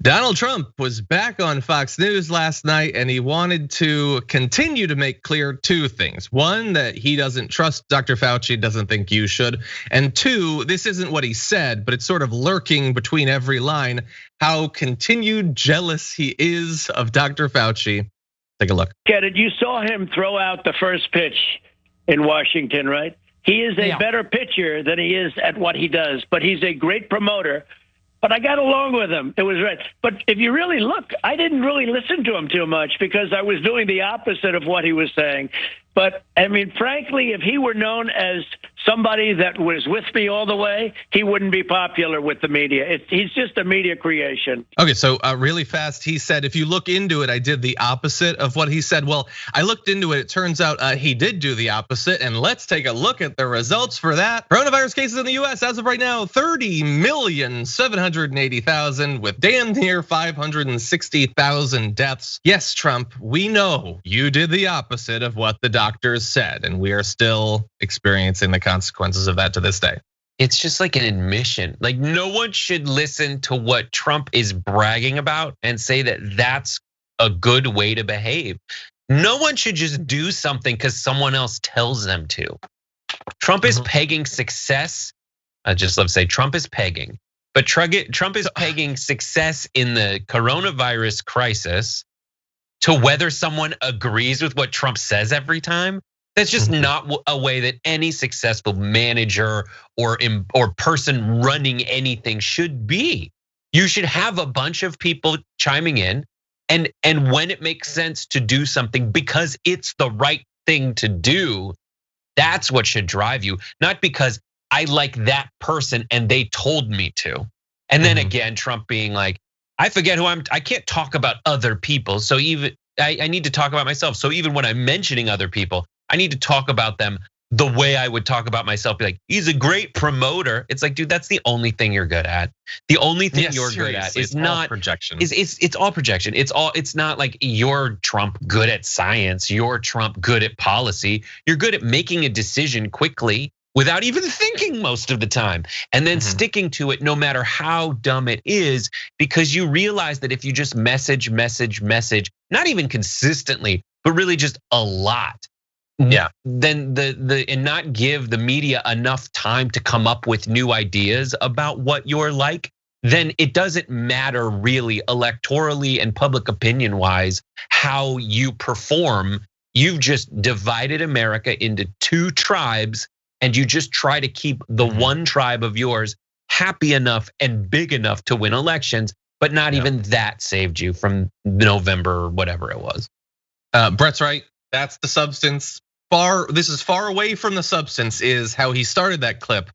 Donald Trump was back on Fox News last night, and he wanted to continue to make clear two things. One, that he doesn't trust Dr. Fauci, doesn't think you should. And two, this isn't what he said, but it's sort of lurking between every line, how continued jealous he is of Dr. Fauci. Take a look. Get it? You saw him throw out the first pitch in Washington, right? He is a better pitcher than he is at what he does, but he's a great promoter. But I got along with him. It was right. But if you really look, I didn't really listen to him too much because I was doing the opposite of what he was saying. But I mean, frankly, if he were known as somebody that was with me all the way, he wouldn't be popular with the media. He's just a media creation. Okay, so really fast, he said, if you look into it, I did the opposite of what he said. Well, I looked into it. It turns out he did do the opposite. And let's take a look at the results for that. Coronavirus cases in the US as of right now, 30,780,000 with damn near 560,000 deaths. Yes, Trump, we know you did the opposite of what the doctors said, and we are still experiencing the consequences of that to this day. It's just like an admission. Like, no one should listen to what Trump is bragging about and say that that's a good way to behave. No one should just do something because someone else tells them to. Trump is pegging success. I just love to say Trump is pegging, but Trump is pegging success in the coronavirus crisis to whether someone agrees with what Trump says every time. That's just not a way that any successful manager or person running anything should be. You should have a bunch of people chiming in, and when it makes sense to do something because it's the right thing to do, that's what should drive you, not because I like that person and they told me to. And then again, Trump being like, I forget who I can't talk about other people. So even I need to talk about myself. So even when I'm mentioning other people, I need to talk about them the way I would talk about myself. Be like, he's a great promoter. It's like, dude, that's the only thing you're good at. The only thing you're good at is not projection. It's all projection. It's not like you're Trump good at science. You're Trump good at policy. You're good at making a decision quickly without even thinking most of the time, and then sticking to it no matter how dumb it is, because you realize that if you just message, not even consistently, but really just a lot, then and not give the media enough time to come up with new ideas about what you're like, then it doesn't matter really electorally and public opinion wise how you perform. You've just divided America into two tribes, and you just try to keep the one tribe of yours happy enough and big enough to win elections, but not even that saved you from November or whatever it was. Brett's right, that's the substance. This is far away from the substance, is how he started that clip,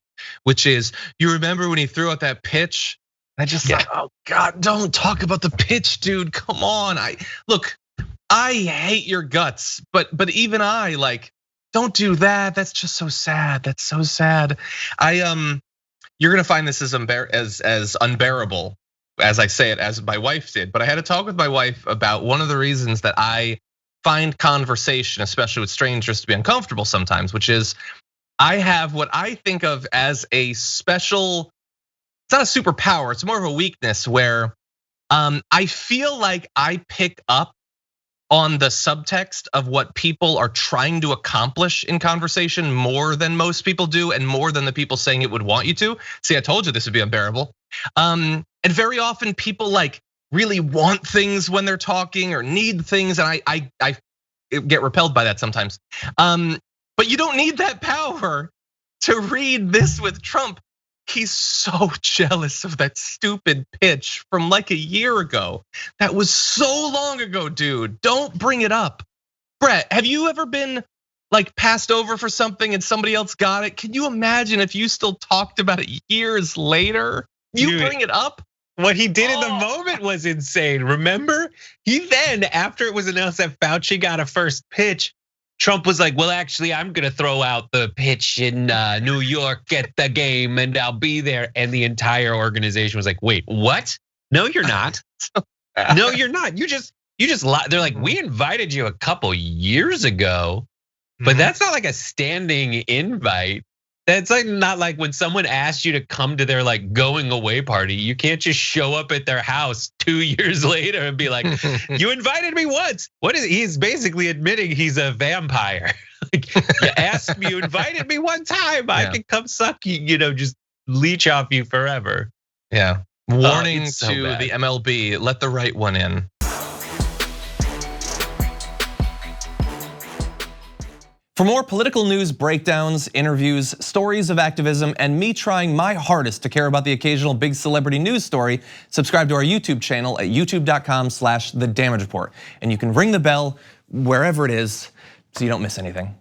which is, you remember when he threw out that pitch? I just like, oh God, don't talk about the pitch, dude, come on. I hate your guts, but even I like, don't do that. That's just so sad. That's so sad. You're gonna find this as unbearable as I say it, as my wife did. But I had a talk with my wife about one of the reasons that I find conversation, especially with strangers, to be uncomfortable sometimes, which is I have what I think of as a special. It's not a superpower. It's more of a weakness where I feel like I pick up on the subtext of what people are trying to accomplish in conversation more than most people do, and more than the people saying it would want you to. See, I told you this would be unbearable. And very often people like really want things when they're talking or need things, and I get repelled by that sometimes. But you don't need that power to read this with Trump. He's so jealous of that stupid pitch from like a year ago. That was so long ago, dude. Don't bring it up. Brett, have you ever been like passed over for something and somebody else got it? Can you imagine if you still talked about it years later? You bring it up? What he did in the moment was insane. Remember? He then, after it was announced that Fauci got a first pitch, Trump was like, well, actually, I'm gonna throw out the pitch in New York at the game and I'll be there. And the entire organization was like, wait, what? No, you're not. No, you're not. You just lied. They're like, we invited you a couple years ago, but that's not like a standing invite. That's like not like when someone asks you to come to their like going away party, you can't just show up at their house 2 years later and be like, you invited me once. What is he's basically admitting he's a vampire. Like, you asked me, you invited me one time. I can come suck you, just leech off you forever. Yeah. Warning so to bad. the MLB, let the right one in. For more political news breakdowns, interviews, stories of activism, and me trying my hardest to care about the occasional big celebrity news story, subscribe to our YouTube channel at youtube.com/The Damage Report. And you can ring the bell wherever it is so you don't miss anything.